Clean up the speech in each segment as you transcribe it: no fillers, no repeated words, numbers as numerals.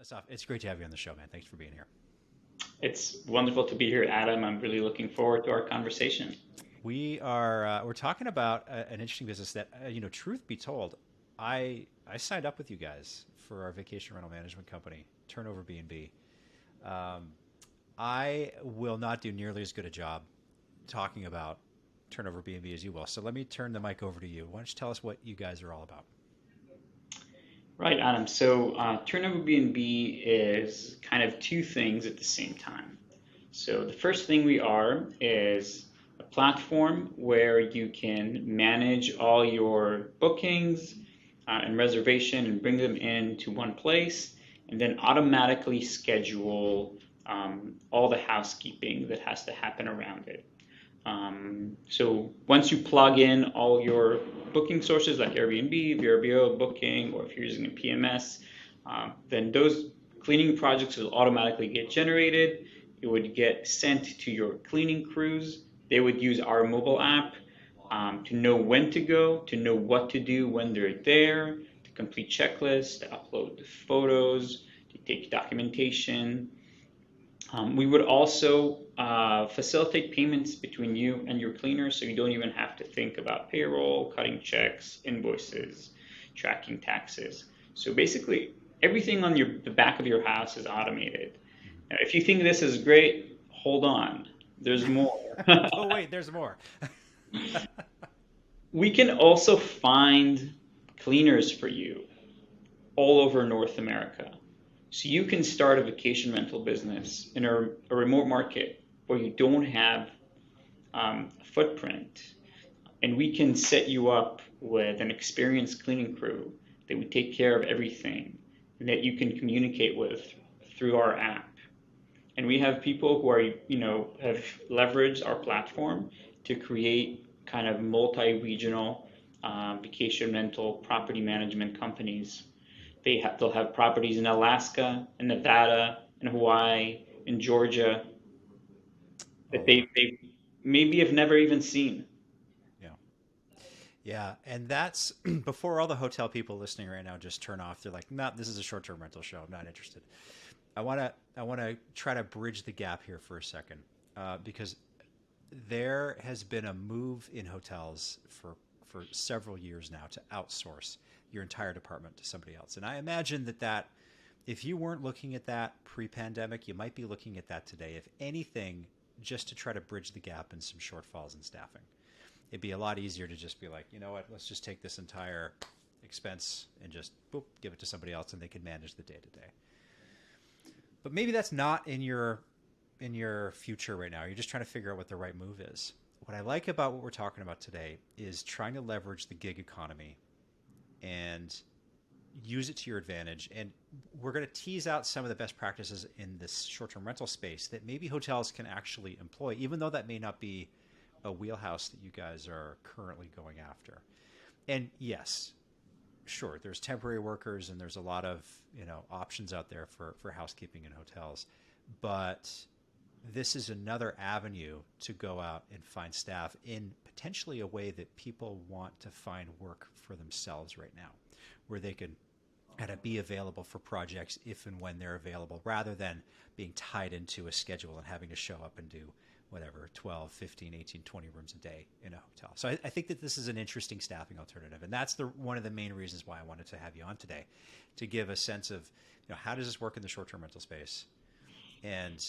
Assaf, it's great to have you on the show, man. Thanks for being here. It's wonderful to be here, Adam. I'm really looking forward to our conversation. We're talking about an interesting business that truth be told, I signed up with you guys for our vacation rental management company, TurnoverBNB. Um, I will not do nearly as good a job talking about TurnoverBNB as you will. So let me turn the mic over to you. Why don't you tell us what you guys are all about? Right, Adam. So TurnoverBNB is kind of two things at the same time. So the first thing we are is a platform where you can manage all your bookings and reservation and bring them into one place, and then automatically schedule all the housekeeping that has to happen around it. So once you plug in all your booking sources like Airbnb, VRBO, Booking, or if you're using a PMS, then those cleaning projects will automatically get generated. It would get sent to your cleaning crews. They would use our mobile app to know when to go, to know what to do when they're there, to complete checklists, to upload the photos, to take documentation. We would also facilitate payments between you and your cleaner, so you don't even have to think about payroll, cutting checks, invoices, tracking taxes. So basically, everything on the back of your house is automated. Now, if you think this is great, hold on. There's more. Oh, wait, there's more. We can also find cleaners for you all over North America. So you can start a vacation rental business in a remote market where you don't have a footprint, and we can set you up with an experienced cleaning crew that would take care of everything and that you can communicate with through our app. And we have people who have leveraged our platform to create kind of multi-regional vacation rental property management companies. They'll have properties in Alaska, in Nevada, in Hawaii, in Georgia that All over. they maybe have never even seen. Yeah. Yeah. And that's before all the hotel people listening right now just turn off. They're like, nah, this is a short term rental show. I'm not interested. I want to try to bridge the gap here for a second, because there has been a move in hotels for several years now to outsource your entire department to somebody else. And I imagine that if you weren't looking at that pre-pandemic, you might be looking at that today. If anything, just to try to bridge the gap in some shortfalls in staffing. It'd be a lot easier to just be like, you know what, let's just take this entire expense and just boop, give it to somebody else, and they can manage the day to day. But maybe that's not in your future right now. You're just trying to figure out what the right move is. What I like about what we're talking about today is trying to leverage the gig economy and use it to your advantage. And we're going to tease out some of the best practices in this short-term rental space that maybe hotels can actually employ, even though that may not be a wheelhouse that you guys are currently going after. And yes, sure, there's temporary workers and there's a lot of options out there for housekeeping in hotels, but this is another avenue to go out and find staff in potentially a way that people want to find work for themselves right now, where they could kind of be available for projects if and when they're available, rather than being tied into a schedule and having to show up and do whatever 12, 15, 18, 20 rooms a day in a hotel. So I think that this is an interesting staffing alternative, and that's one of the main reasons why I wanted to have you on today, to give a sense of how does this work in the short-term rental space, and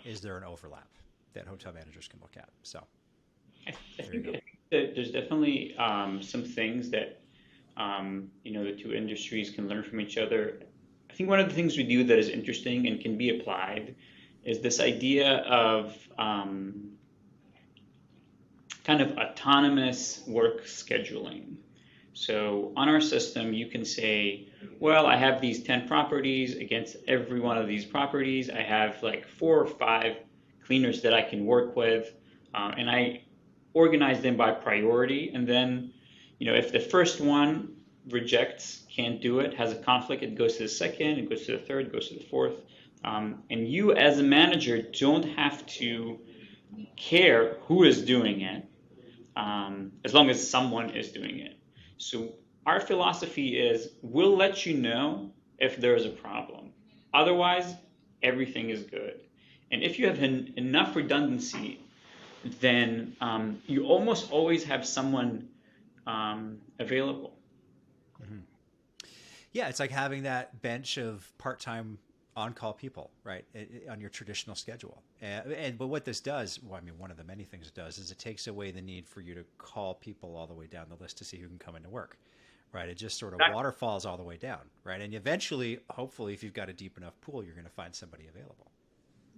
is there an overlap that hotel managers can look at? So there you go. I think that there's definitely some things that the two industries can learn from each other. I think one of the things we do that is interesting and can be applied is this idea of kind of autonomous work scheduling. So on our system, you can say, well, I have these 10 properties. Against every one of these properties, I have like 4 or 5 cleaners that I can work with, and I organize them by priority. And then, if the first one rejects, can't do it, has a conflict, it goes to the second, it goes to the third, it goes to the fourth. And you as a manager don't have to care who is doing it, as long as someone is doing it. So our philosophy is we'll let you know if there's a problem. Otherwise, everything is good. And if you have enough redundancy, then you almost always have someone available. Hmm. Yeah, it's like having that bench of part-time on-call people, right, on your traditional schedule. But what this does, well, I mean, one of the many things it does is it takes away the need for you to call people all the way down the list to see who can come into work, right? It just sort of Exactly. waterfalls all the way down, right? And eventually, hopefully, if you've got a deep enough pool, you're going to find somebody available.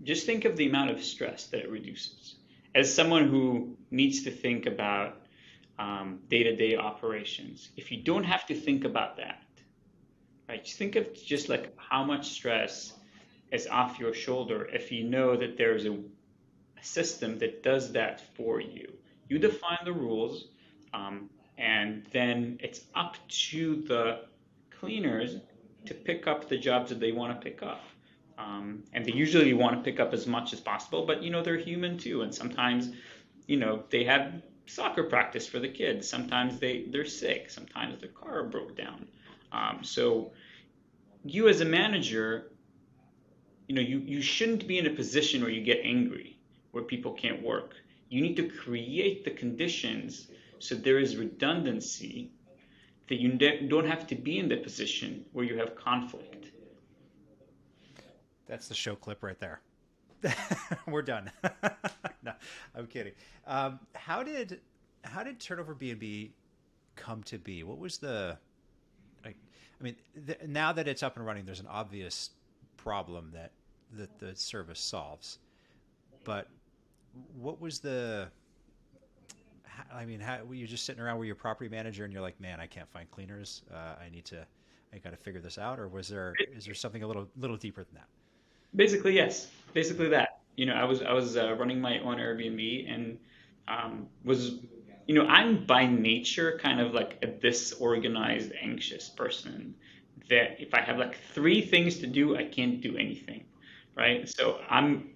Just think of the amount of stress that it reduces. As someone who needs to think about day-to-day operations, if you don't have to think about that, right? Just think of just like how much stress is off your shoulder if you know that there's a system that does that for you. You define the rules, um, and then it's up to the cleaners to pick up the jobs that they want to pick up. And they usually want to pick up as much as possible, but they're human too, and sometimes they have soccer practice for the kids. Sometimes they're sick. Sometimes their car broke down. So you as a manager, you shouldn't be in a position where you get angry, where people can't work. You need to create the conditions so there is redundancy, that you don't have to be in the position where you have conflict. That's the show clip right there. We're done. No, I'm kidding. How did Turnover B&B come to be? What was the like? I mean, now that it's up and running, there's an obvious problem that the service solves. But what was the? I mean, were you just sitting around with your property manager and you're like, man, I can't find cleaners. I got to figure this out. Or is there something a little deeper than that? Basically, yes. Basically that. I was running my own Airbnb and was I'm by nature kind of like a disorganized, anxious person. That if I have like three things to do, I can't do anything, right? So I'm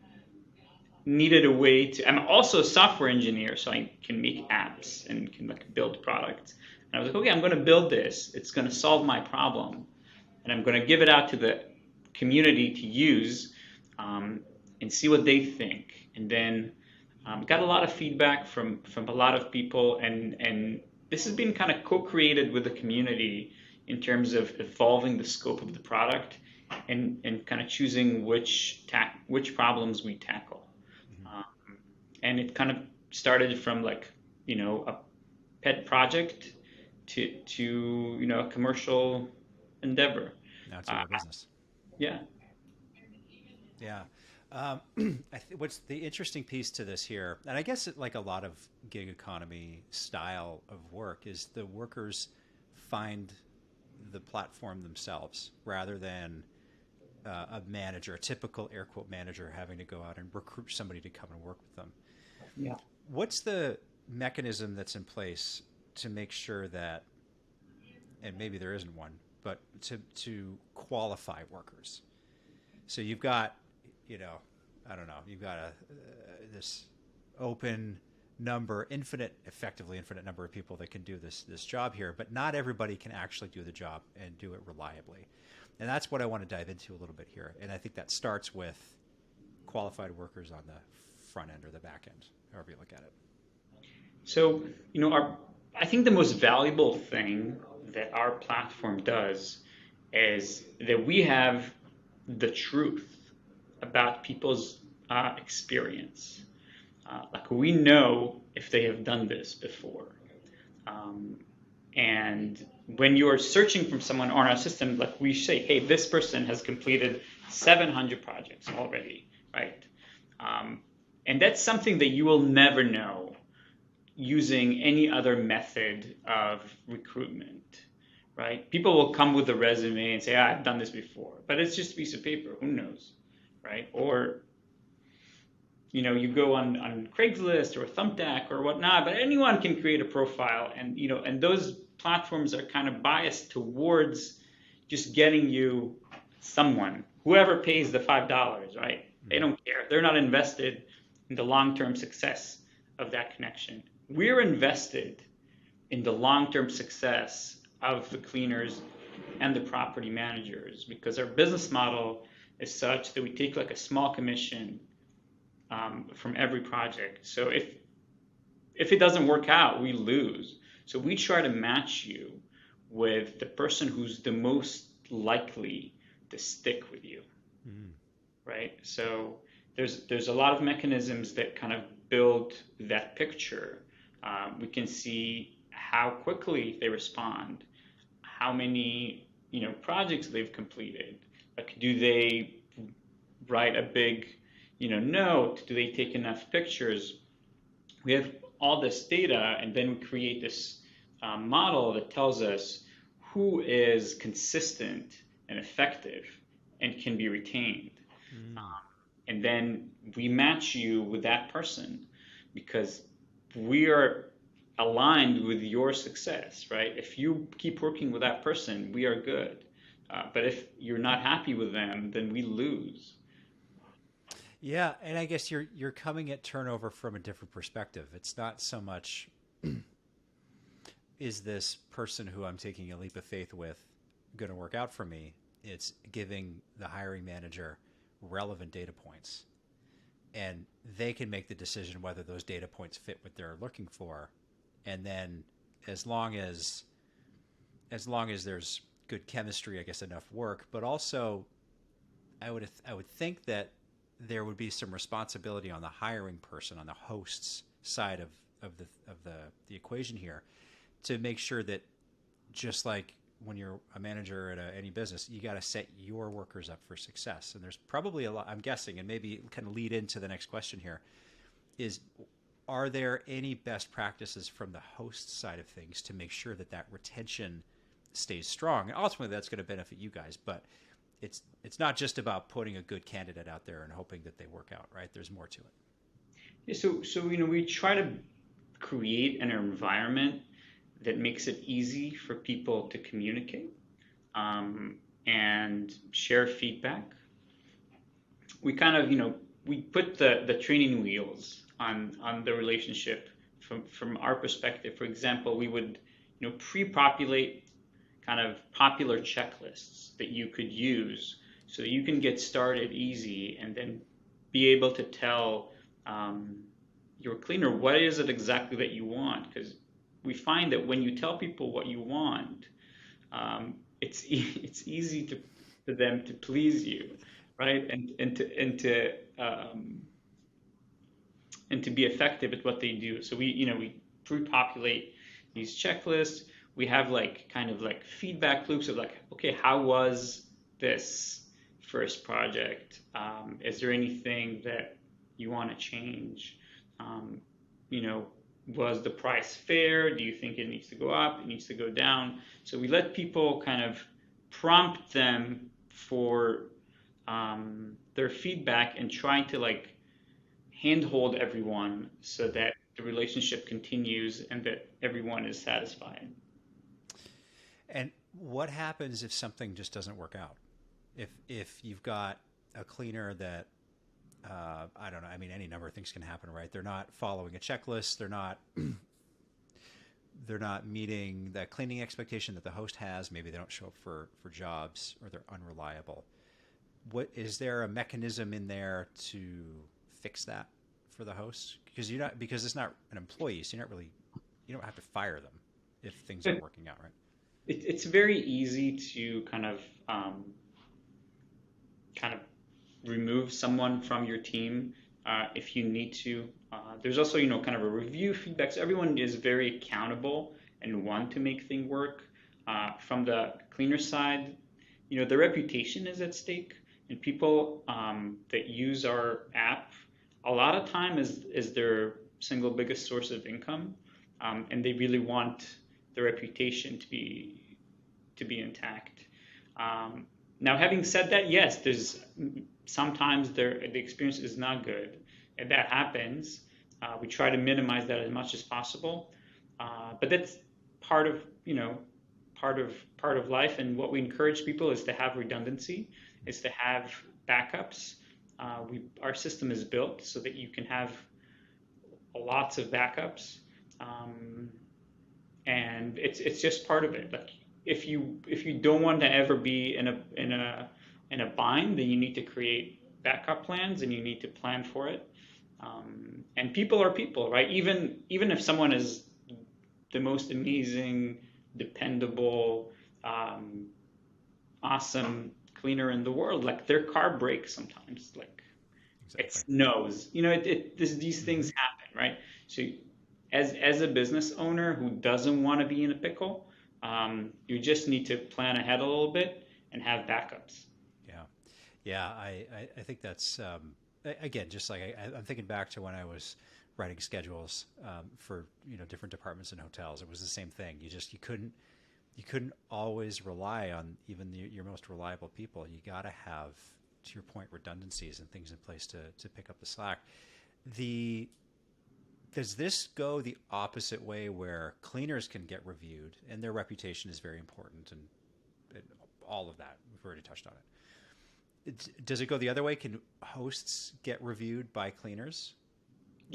needed a way to. I'm also a software engineer, so I can make apps and can like build products. And I was like, okay, I'm going to build this. It's going to solve my problem, and I'm going to give it out to the community to use, and see what they think. And then got a lot of feedback from a lot of people, and this has been kind of co-created with the community in terms of evolving the scope of the product and kind of choosing which problems we tackle. Mm-hmm. Um, and it kind of started from like a pet project to a commercial endeavor. Now it's a Uh, real business. yeah. Yeah. What's the interesting piece to this here, and I guess like a lot of gig economy style of work, is the workers find the platform themselves rather than a manager, a typical air quote manager, having to go out and recruit somebody to come and work with them. Yeah. What's the mechanism that's in place to make sure that, and maybe there isn't one, but to qualify workers? So you've got, I don't know, you've got this open number, effectively infinite number of people that can do this job here, but not everybody can actually do the job and do it reliably. And that's what I want to dive into a little bit here. And I think that starts with qualified workers on the front end or the back end, however you look at it. So, I think the most valuable thing that our platform does is that we have the truth about people's experience. Like we know if they have done this before. Um, and when you are searching from someone on our system, like we say, hey, this person has completed 700 projects already, right? And that's something that you will never know using any other method of recruitment, right? People will come with a resume and say, I've done this before, but it's just a piece of paper. Who knows, right? Or you go on Craigslist or Thumbtack or whatnot, but anyone can create a profile, and those platforms are kind of biased towards just getting you someone, whoever pays the $5, right? They don't care. They're not invested in the long-term success of that connection. We're invested in the long-term success of the cleaners and the property managers because our business model is such that we take like a small commission from every project. So if it doesn't work out, we lose. So we try to match you with the person who's the most likely to stick with you, Mm. right? So there's a lot of mechanisms that kind of build that picture. We can see how quickly they respond, how many projects they've completed. Like, do they write a big note? Do they take enough pictures? We have all this data, and then we create this model that tells us who is consistent and effective and can be retained. Mm. And then we match you with that person because we are aligned with your success, right? If you keep working with that person, we are good. But if you're not happy with them, then we lose. Yeah, and I guess you're coming at turnover from a different perspective. It's not so much is this person who I'm taking a leap of faith with going to work out for me? It's giving the hiring manager relevant data points, and they can make the decision whether those data points fit what they're looking for. And then as long as there's good chemistry, I guess enough work, but also I would think that there would be some responsibility on the hiring person, on the host's side of the equation here, to make sure that, just like when you're a manager at any business, you got to set your workers up for success. And there's probably a lot, I'm guessing, and maybe kind of lead into the next question here, is are there any best practices from the host side of things to make sure that that retention stays strong? And ultimately, that's going to benefit you guys, but it's not just about putting a good candidate out there and hoping that they work out, right? There's more to it. Yeah, so we try to create an environment that makes it easy for people to communicate and share feedback. We kind of, we put the training wheels on the relationship from our perspective. For example, we would, pre-populate kind of popular checklists that you could use so that you can get started easy and then be able to tell your cleaner what is it exactly that you want. Because we find that when you tell people what you want, it's easy for them to please you, right? And to be effective at what they do. So we pre-populate these checklists. We have like kind of like feedback loops of like, okay, how was this first project? Is there anything that you want to change? You know, was the price fair? Do you think it needs to go up? It needs to go down? So we let people kind of prompt them for their feedback and trying to like handhold everyone so that the relationship continues and that everyone is satisfied. And what happens if something just doesn't work out? If you've got a cleaner that I don't know. I mean, any number of things can happen, right? They're not following a checklist. They're not meeting the cleaning expectation that the host has. Maybe they don't show up for jobs, or they're unreliable. What is there a mechanism in there to fix that for the host? Because it's not an employee, so you don't have to fire them if things aren't working out, right? It's very easy to kind of remove someone from your team if you need to. There's also, kind of a review feedback. So everyone is very accountable and want to make things work. From the cleaner side, the reputation is at stake, and people that use our app a lot of time is their single biggest source of income, and they really want the reputation to be intact. Now, having said that, yes, there's sometimes the experience is not good, and that happens. We try to minimize that as much as possible, but that's part of part of life. And what we encourage people is to have redundancy, is to have backups. Our system is built so that you can have lots of backups, and it's just part of it. Like if you don't want to ever be in in a bind, then you need to create backup plans and you need to plan for it. And people are people, right? Even if someone is the most amazing, dependable, um, awesome cleaner in the world, like their car breaks sometimes, like it Exactly. snows, these Hmm. things happen, right? So as a business owner who doesn't want to be in a pickle, you just need to plan ahead a little bit and have backups. Yeah. Yeah, I think that's again, just like I'm thinking back to when I was writing schedules for different departments in hotels. It was the same thing. You couldn't always rely on even your most reliable people. You got to have, to your point, redundancies and things in place to pick up the slack. The Does this go the opposite way where cleaners can get reviewed and their reputation is very important and all of that? We've already touched on it. Does it go the other way? Can hosts get reviewed by cleaners?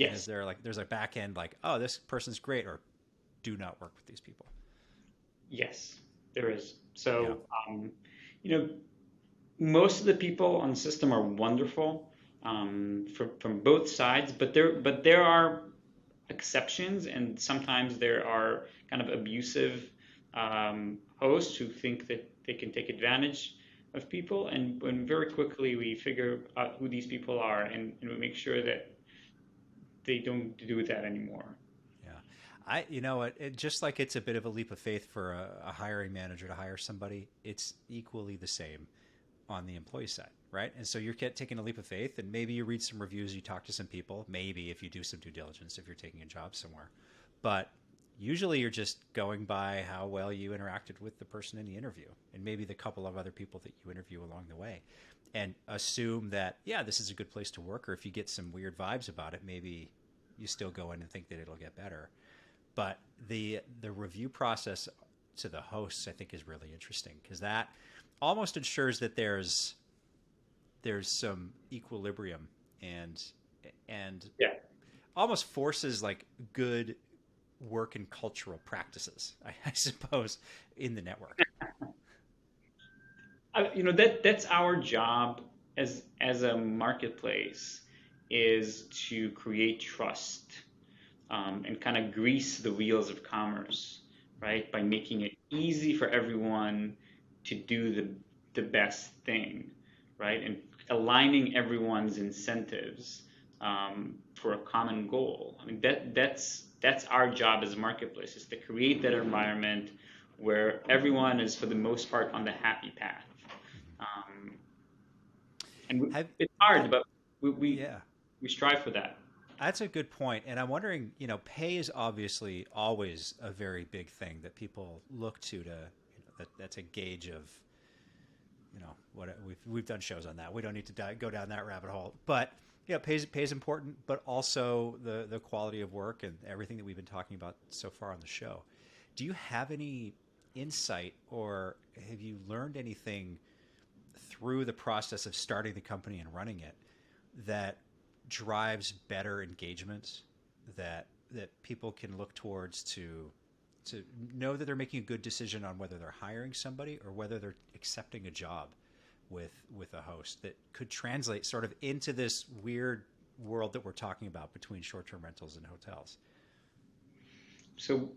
And is Yes, there like there's a back end like, oh, this person's great, or do not work with these people? yes, there is. Yeah. So, you know, most of the people on the system are wonderful from both sides, but there are exceptions, and sometimes there are kind of abusive hosts who think that they can take advantage of people. And when very quickly we figure out who these people are, and we make sure that they don't do that anymore. Yeah. Just like it's a bit of a leap of faith for a hiring manager to hire somebody, it's equally the same on the employee side, right? And so you're taking a leap of faith, and maybe you read some reviews, you talk to some people, maybe if you do some due diligence, if you're taking a job somewhere. But usually you're just going by how well you interacted with the person in the interview and maybe the couple of other people that you interview along the way. And assume that, yeah, this is a good place to work. Or if you get some weird vibes about it, maybe you still go in and think that it'll get better. But the review process to the hosts, I think, is really interesting because that almost ensures that there's some equilibrium and and Yeah. almost forces like good work and cultural practices, I suppose, in the network. That's our job as a marketplace, is to create trust, and kind of grease the wheels of commerce, right? By making it easy for everyone to do the best thing, right? And aligning everyone's incentives for a common goal. I mean, that's our job as a marketplace, is to create that environment where everyone is, for the most part, on the happy path. Um, Have it's have hard, but we, we yeah, we strive for that. that's a good point. And I'm wondering, pay is obviously always a very big thing that people look to that's a gauge of what we've done shows on that. We don't need to go down that rabbit hole. But yeah, pay is important, but also the quality of work and everything that we've been talking about so far on the show. Do you have any insight, or have you learned anything through the process of starting the company and running it that drives better engagement, that people can look towards to know that they're making a good decision on whether they're hiring somebody or whether they're accepting a job with a host, that could translate sort of into this weird world that we're talking about between short-term rentals and hotels? So,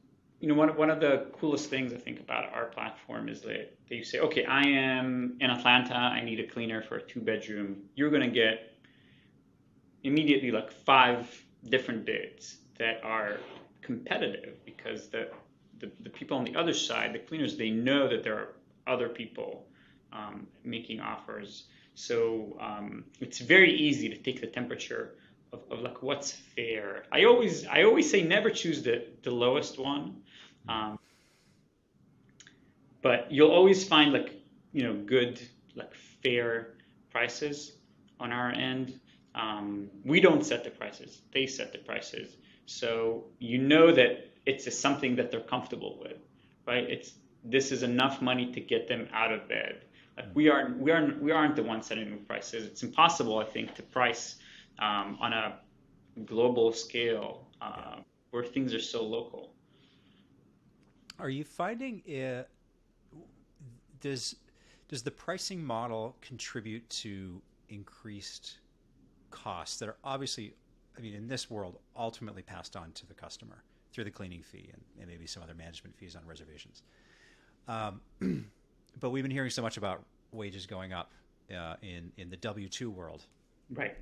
one of the coolest things I think about our platform is that you say, okay, I am in Atlanta, I need a cleaner for a two-bedroom. You're going to get immediately like five different bids that are competitive, because the people on the other side, the cleaners, they know that there are other people making offers. So it's very easy to take the temperature of like what's fair. I always say never choose the lowest one, um, but you'll always find like good, like fair prices on our end. We don't set the prices; they set the prices. So that it's just something that they're comfortable with, right? This is enough money to get them out of bed. Like Mm. we aren't the ones setting the prices. It's impossible, I think, to price on a global scale Yeah. where things are so local. Are you finding does Does the pricing model contribute to increased costs that are obviously, I mean, in this world, ultimately passed on to the customer through the cleaning fee and maybe some other management fees on reservations? Um, but we've been hearing so much about wages going up in the W-2 world. Right.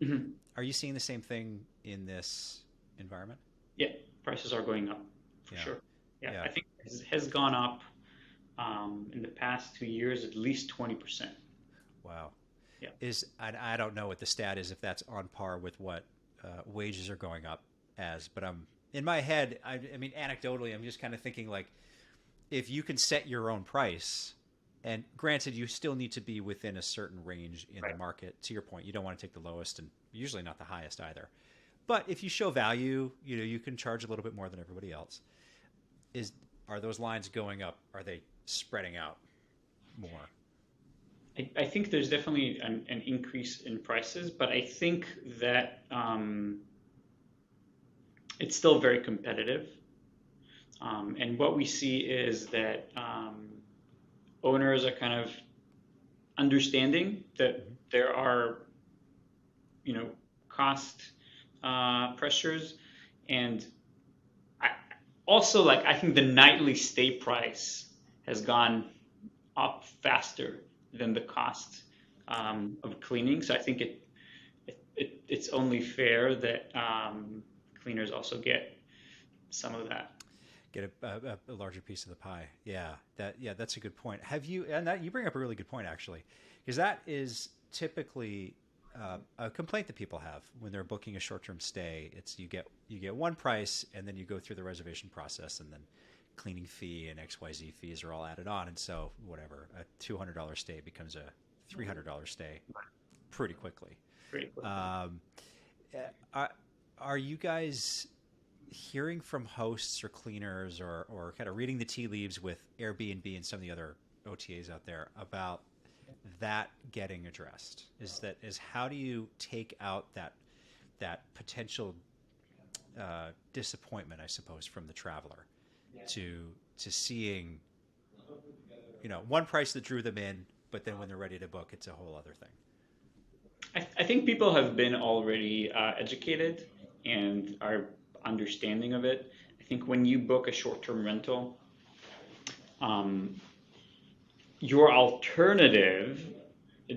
Mhm. Are you seeing the same thing in this environment? Yeah, prices are going up for Yeah, sure. Yeah, yeah. I think it has gone up in the past 2 years at least 20%. Wow. Yeah. I don't know what the stat is if that's on par with what wages are going up as, but I'm in my head. I mean, anecdotally, I'm just kind of thinking like if you can set your own price, and granted, you still need to be within a certain range in the Right. market. To your point, you don't want to take the lowest and usually not the highest either. But if you show value, you can charge a little bit more than everybody else. Is Are those lines going up? Are they spreading out more? I think there's definitely an increase in prices, but I think that it's still very competitive. And what we see is that owners are kind of understanding that Mm-hmm. there are, you know, cost pressures, and I, also like I think the nightly stay price has gone up faster than the cost of cleaning. So I think it's only fair that cleaners also get some of that. Get a larger piece of the pie. That's a good point. Have you and that you bring up a really good point actually, because that is typically a complaint that people have when they're booking a short-term stay. It's you get one price and then you go through the reservation process and then cleaning fee and XYZ fees are all added on, and so whatever a $200 stay becomes a $300 stay pretty quickly. Great. Um, are, are you guys hearing from hosts or cleaners or kind of reading the tea leaves with Airbnb and some of the other OTAs out there about that getting addressed? Is how do you take out that potential disappointment, I suppose, from the traveler to seeing one price that drew them in, but then when they're ready to book, it's a whole other thing. I think people have been already educated and are understanding of it. I think when you book a short-term rental, um, your alternative,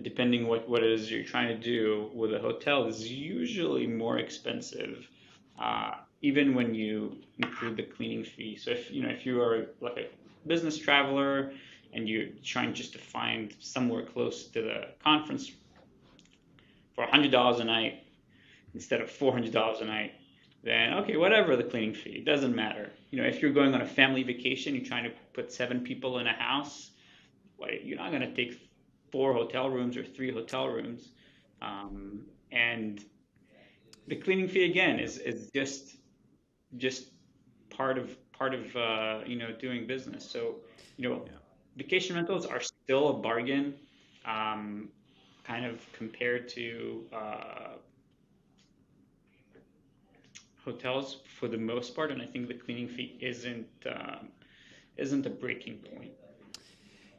depending what it is you're trying to do with a hotel, is usually more expensive, even when you include the cleaning fee. So if you are like a business traveler and you're trying just to find somewhere close to the conference for $100 a night instead of $400 a night, then okay, whatever the cleaning fee, it doesn't matter. If you're going on a family vacation, you're trying to put 7 people in a house, well, you're not going to take 4 hotel rooms or 3 hotel rooms. And the cleaning fee again is just part of doing business. So you know Yeah. vacation rentals are still a bargain, kind of compared to hotels for the most part, and I think the cleaning fee isn't a breaking point.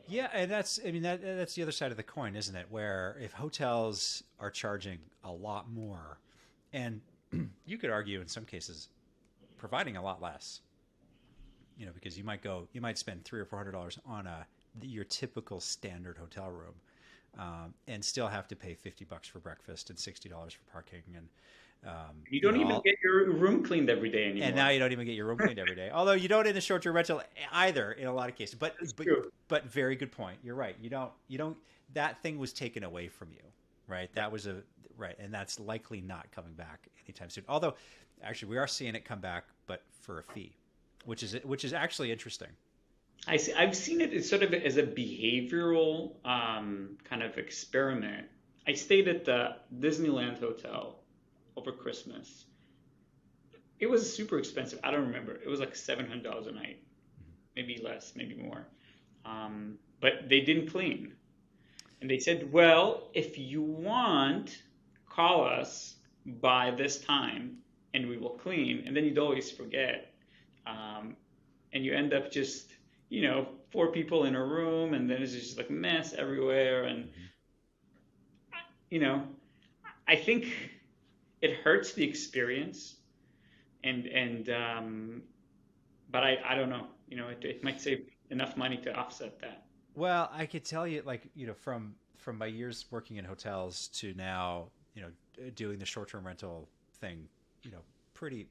Yeah, and that's the other side of the coin, isn't it? Where if hotels are charging a lot more, and you could argue in some cases providing a lot less, because you might spend $300 or $400 on your typical standard hotel room, and still have to pay $50 for breakfast and $60 for parking, and You don't even all, get your room cleaned every day and anymore. now you don't even get your room cleaned every day. Although you don't in the short-term rental either in a lot of cases. But That's but true. but very good point. You're right. You don't. That thing was taken away from you, right? That was a right, and that's likely not coming back anytime soon. Although, actually, we are seeing it come back, but for a fee, which is actually interesting. I've seen it as sort of as a behavioral kind of experiment. I stayed at the Disneyland Hotel over Christmas. It was super expensive. I don't remember. It was like $700 a night, maybe less, maybe more. But they didn't clean. And they said, well, if you want, call us by this time and we will clean. And then you'd always forget. Um, and you end up just, four people in a room, and then it's just like mess everywhere. And Hmm. you know, I think it hurts the experience, and but I don't know. It might save enough money to offset that. Well, I could tell you, like, from my years working in hotels to now, doing the short-term rental thing, you know, pretty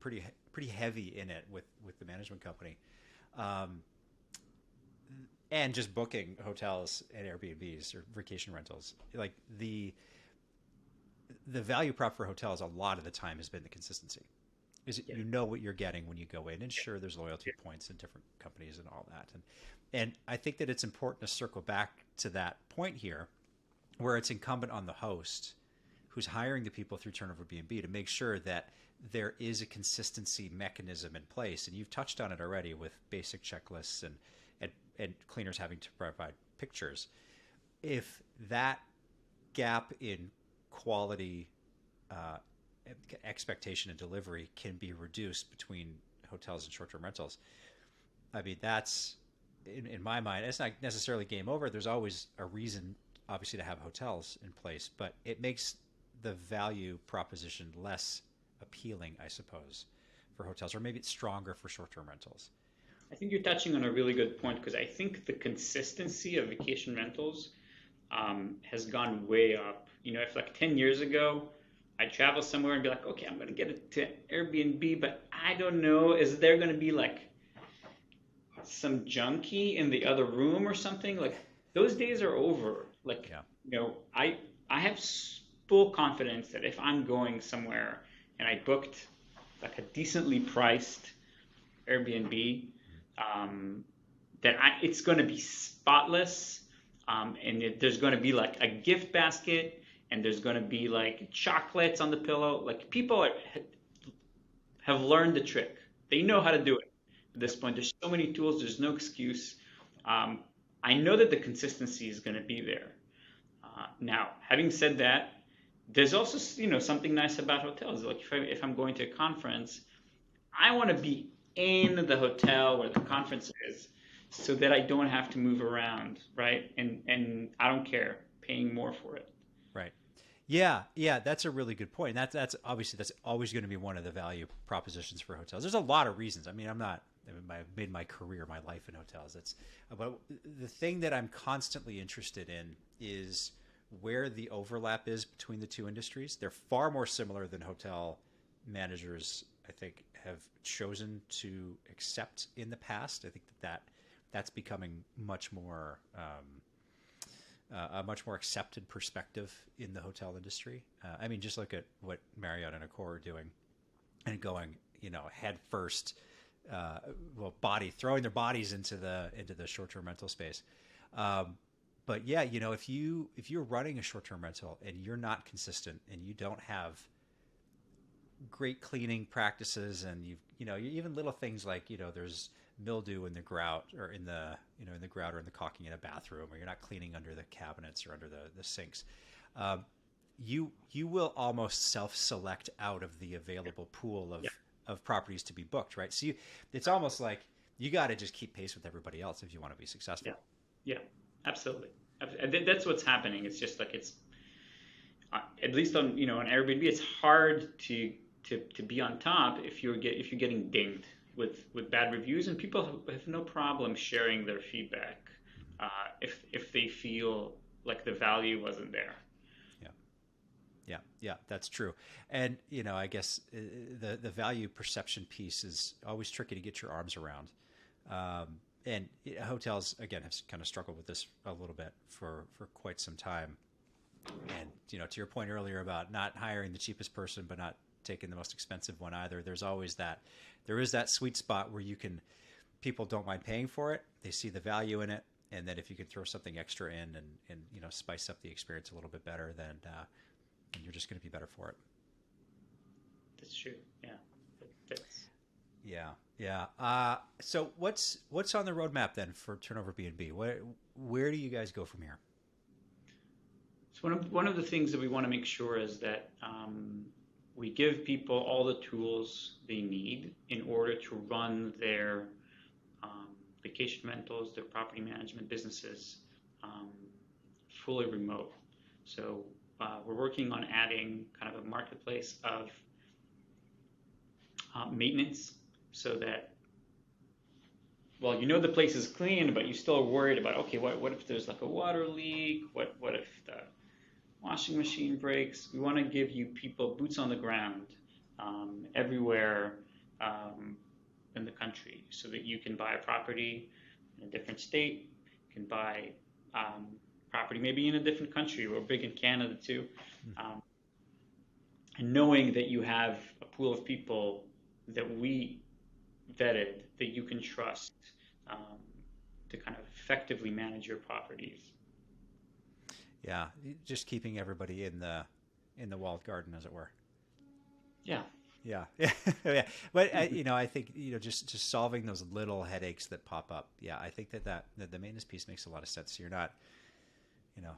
heavy in it with the management company, um, and just booking hotels and Airbnbs or vacation rentals. Like the value prop for hotels a lot of the time has been the consistency. Is it, Yeah. you know what you're getting when you go in, and sure, there's loyalty points in different companies and all that, and I think that it's important to circle back to that point here, where it's incumbent on the host who's hiring the people through TurnoverBNB to make sure that there is a consistency mechanism in place. And you've touched on it already with basic checklists and cleaners having to provide pictures. If that gap in quality, uh, expectation and delivery can be reduced between hotels and short-term rentals, I mean, that's in my mind, it's not necessarily game over. There's always a reason, obviously, to have hotels in place, but it makes the value proposition less appealing, I suppose, for hotels, or maybe it's stronger for short-term rentals. I think you're touching on a really good point because I think the consistency of vacation rentals has gone way up. If like 10 years ago, I travel somewhere and be like, okay, I'm going to get it to Airbnb, but I don't know, is there going to be like some junkie in the other room or something? Like those days are over. Like, Yeah. I have full confidence that if I'm going somewhere and I booked like a decently priced Airbnb, um, that it's going to be spotless, and there's going to be like a gift basket, and there's going to be like chocolates on the pillow. Like have learned the trick. They know how to do it at this Yep. point. There's so many tools. There's no excuse. Um, I know that the consistency is going to be there. Now, having said that, there's also something nice about hotels. Like if I'm going to a conference, I want to be in the hotel where the conference is so that I don't have to move around, right? And I don't care paying more for it. Right. Yeah, yeah, that's a really good point. That's obviously that's always going to be one of the value propositions for hotels. There's a lot of reasons. I mean, I've made my career, my life in hotels. It's but the thing that I'm constantly interested in is where the overlap is between the two industries. They're far more similar than hotel managers, I think, have chosen to accept in the past. I think that's becoming much more. A much more accepted perspective in the hotel industry. I mean, just look at what Marriott and Accor are doing and going, head first, throwing their bodies into the short-term rental space. Um, but yeah, if you're running a short-term rental and you're not consistent and you don't have great cleaning practices, and even little things like there's mildew in the grout or in the grout or in the caulking in a bathroom, or you're not cleaning under the cabinets or under the sinks, um, you will almost self-select out of the available pool Yeah, of properties to be booked, right? So it's almost like you got to just keep pace with everybody else if you want to be yeah, successful. yeah, absolutely. That's what's happening. It's just like it's at least on Airbnb, it's hard to be on top if you're getting dinged with bad reviews, and people have no problem sharing their feedback if they feel like the value wasn't there. Yeah. Yeah, yeah, that's true. And I guess the value perception piece is always tricky to get your arms around. And hotels again have kind of struggled with this a little bit for quite some time. And to your point earlier about not hiring the cheapest person, but not taking the most expensive one either. There is that sweet spot where people don't mind paying for it. They see the value in it, and then if you can throw something extra in and spice up the experience a little bit better, then you're just going to be better for it. That's true. Yeah, that's Yeah, yeah. So what's on the roadmap then for TurnoverBNB? Where do you guys go from here? so one of the things that we want to make sure is that we give people all the tools they need in order to run their um, vacation rentals, their property management businesses, um, fully remote. So we're working on adding kind of a marketplace of maintenance so that, well, you know the place is clean, but you still are worried about, okay, what if there's like a water leak? What if the washing machine breaks? We want to give you people boots on the ground everywhere in the country so that you can buy a property in a different state, you can buy property maybe in a different country. We're big in Canada too. Um, and knowing that you have a pool of people that we vetted that you can trust um, to kind of effectively manage your properties. Yeah, just keeping everybody in the walled garden, as it were. Yeah. Yeah, yeah. But I think just solving those little headaches that pop up. Yeah, I think that the maintenance piece makes a lot of sense. So you're not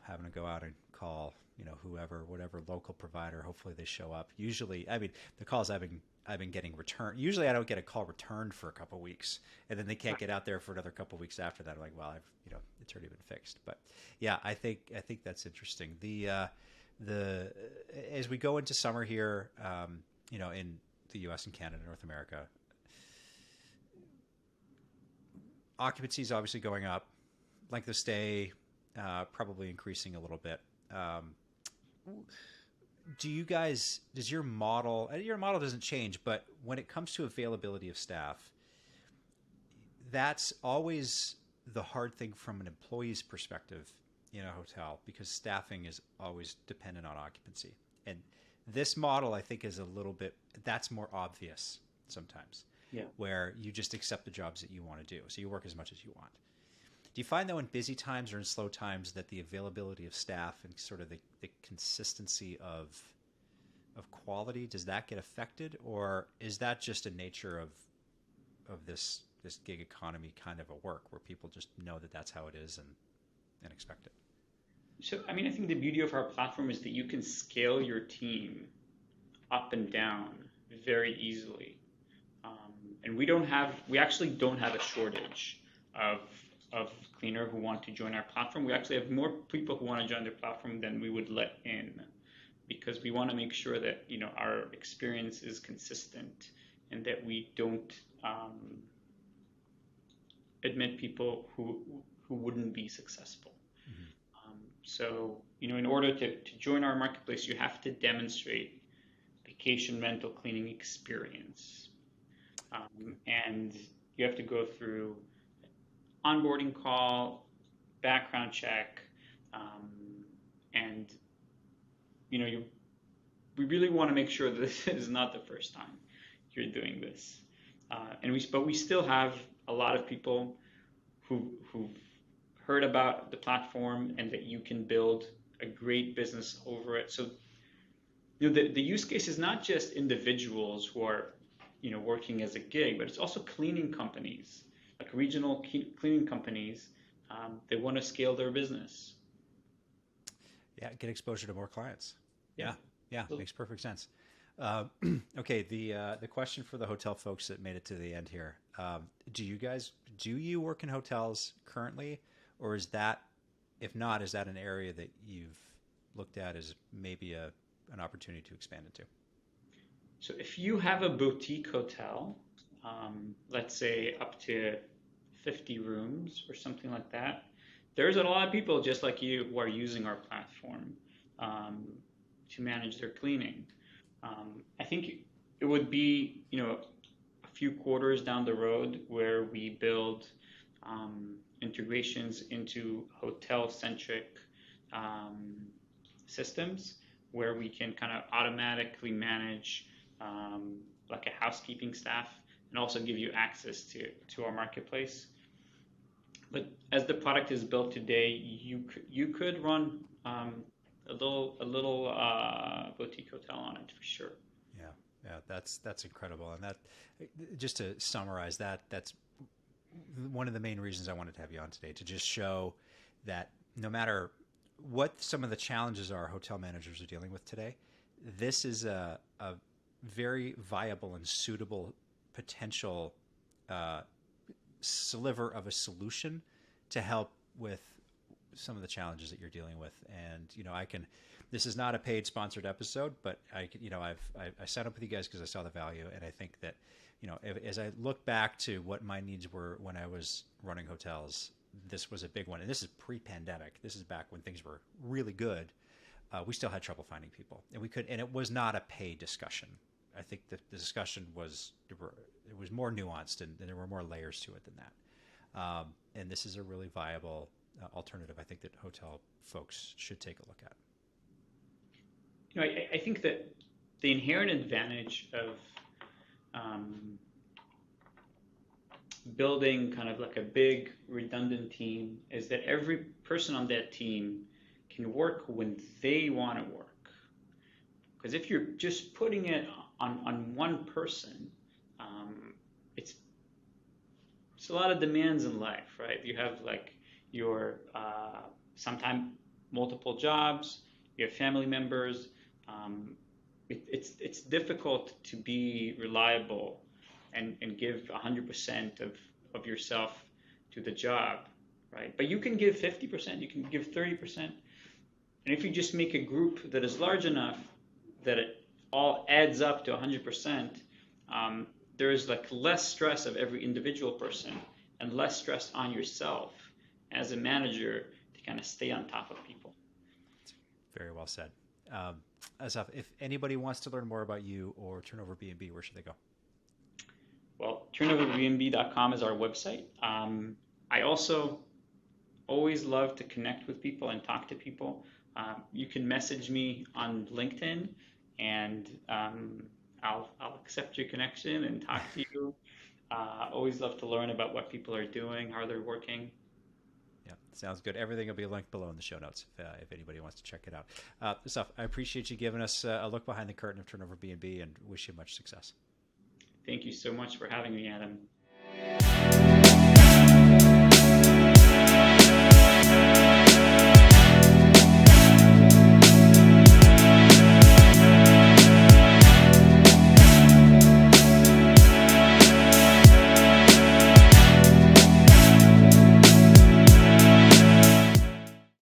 having to go out and call whoever, whatever local provider. Hopefully they show up. Usually, I mean, the calls I've been getting returned. Usually I don't get a call returned for a couple of weeks, and then they can't get out there for another couple of weeks after that. I'm like, well, it's already been fixed. But yeah, I think that's interesting. The as we go into summer here, in the U.S. and Canada, North America, occupancy is obviously going up. Length of stay probably increasing a little bit. Does your model doesn't change, but when it comes to availability of staff, that's always the hard thing from an employee's perspective in a hotel, because staffing is always dependent on occupancy. And this model, I think, is a little bit, that's more obvious sometimes, where you just accept the jobs that you want to do. So you work as much as you want. Do you find, though, in busy times or in slow times, that the availability of staff and sort of the consistency of quality, does that get affected, or is that just a nature of this gig economy kind of a work where people just know that that's how it is and expect it? So, I mean, I think the beauty of our platform is that you can scale your team up and down very easily. And we actually don't have a shortage of cleaner who want to join our platform. We actually have more people who want to join the platform than we would let in, because we want to make sure that our experience is consistent and that we don't admit people who wouldn't be successful. So, in order to join our marketplace, you have to demonstrate vacation rental cleaning experience. And you have to go through onboarding call, background check, and we really want to make sure that this is not the first time you're doing this. But we still have a lot of people who've heard about the platform and that you can build a great business over it. So the use case is not just individuals who are working as a gig, but it's also cleaning companies, like regional cleaning companies. They want to scale their business. Yeah, get exposure to more clients. Yeah, So, makes perfect sense. Okay, the question for the hotel folks that made it to the end here: do you work in hotels currently, or is that, if not, is that an area that you've looked at as maybe an opportunity to expand into? So if you have a boutique hotel, let's say up to 50 rooms or something like that, there's a lot of people just like you who are using our platform to manage their cleaning. I think it would be, a few quarters down the road where we build integrations into hotel-centric systems where we can kind of automatically manage like a housekeeping staff and also give you access to our marketplace. But as the product is built today, you could run a little boutique hotel on it for sure. Yeah, that's incredible. And that, just to summarize that's one of the main reasons I wanted to have you on today, to just show that no matter what some of the challenges are hotel managers are dealing with today, this is a very viable and suitable potential sliver of a solution to help with some of the challenges that you're dealing with. And I can. This is not a paid sponsored episode, but I signed up with you guys because I saw the value, and I think that as I look back to what my needs were when I was running hotels, this was a big one. And this is pre-pandemic. This is back when things were really good. We still had trouble finding people, and it was not a paid discussion. I think the discussion was more nuanced, and there were more layers to it than that. And this is a really viable alternative. I think that hotel folks should take a look at. I think that the inherent advantage of building kind of like a big redundant team is that every person on that team can work when they want to work. Because if you're just putting it on one person, it's a lot of demands in life, right? You have like your sometimes multiple jobs, you have family members. It's difficult to be reliable and give 100% of yourself to the job, right? But you can give 50%, you can give 30%. And if you just make a group that is large enough that it all adds up to 100%, there is like less stress of every individual person and less stress on yourself as a manager to kind of stay on top of people. Very well said. Assaf, if anybody wants to learn more about you or TurnoverBNB, where should they go? Well, TurnoverBNB.com is our website. I also always love to connect with people and talk to people. You can message me on LinkedIn, and I'll accept your connection and talk to you. Always love to learn about what people are doing, how they're working. Yeah, sounds good. Everything will be linked below in the show notes if anybody wants to check it out. Assaf, I appreciate you giving us a look behind the curtain of TurnoverBNB and wish you much success. Thank you so much for having me, Adam.